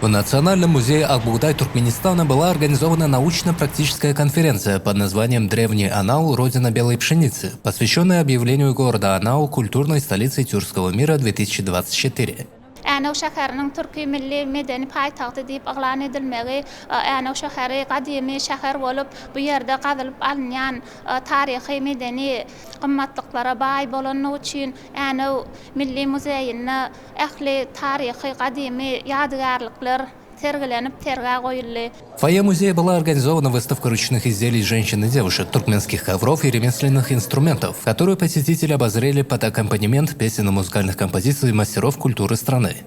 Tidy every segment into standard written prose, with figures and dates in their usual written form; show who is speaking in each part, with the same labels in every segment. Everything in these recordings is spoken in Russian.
Speaker 1: В Национальном музее Акбугдай Туркменистана была организована научно-практическая конференция под названием «Древний Анау. Родина белой пшеницы», посвященная объявлению города Анау культурной столицей тюркского мира 2024.
Speaker 2: أنا وشهرنا تركي ملي مدني باي تقتدي بأغلاني دلمغي أنا وشهري قديمي شهر ولب بيرد قذل بالنيان تاريخي مدني قمة تقبر باي بولنوتشين أنا ملي مزاينا أخلي تاريخي قديمي يادغار لقلر.
Speaker 1: В фойе музея была организована выставка ручных изделий женщин и девушек, туркменских ковров и ремесленных инструментов, которую посетители обозрели под аккомпанемент песен и музыкальных композиций мастеров культуры страны.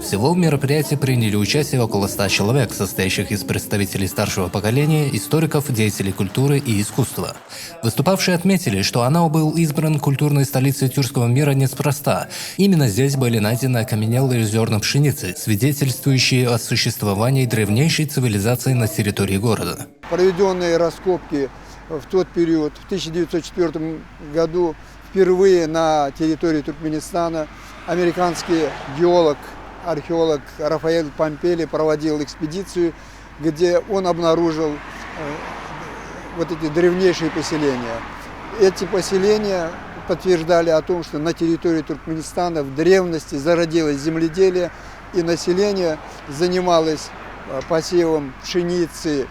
Speaker 1: Всего в мероприятии приняли участие около 100 человек, состоящих из представителей старшего поколения, историков, деятелей культуры и искусства. Выступавшие отметили, что Анау был избран культурной столицей тюркского мира неспроста. Именно здесь были найдены окаменелые зерна пшеницы, свидетельствующие о существовании древнейшей цивилизации на территории города.
Speaker 3: Проведенные раскопки в тот период, в 1904 году, впервые на территории Туркменистана американский геолог, археолог Рафаэль Помпели проводил экспедицию, где он обнаружил вот эти древнейшие поселения. Эти поселения подтверждали о том, что на территории Туркменистана в древности зародилось земледелие, и население занималось посевом пшеницы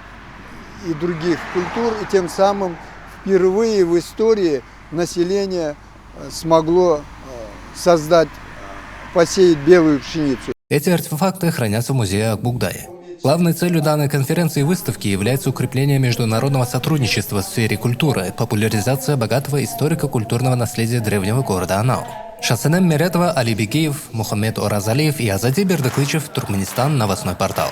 Speaker 3: и других культур, и тем самым впервые в истории население смогло посеять белую пшеницу.
Speaker 1: Эти артефакты хранятся в музее Акбугдая. Главной целью данной конференции и выставки является укрепление международного сотрудничества в сфере культуры, популяризация богатого историко-культурного наследия древнего города Анау. Шасанем Меретова, Али Бекеев, Мухаммед Оразалиев и Азади Бердыклычев, Туркменистан, новостной портал.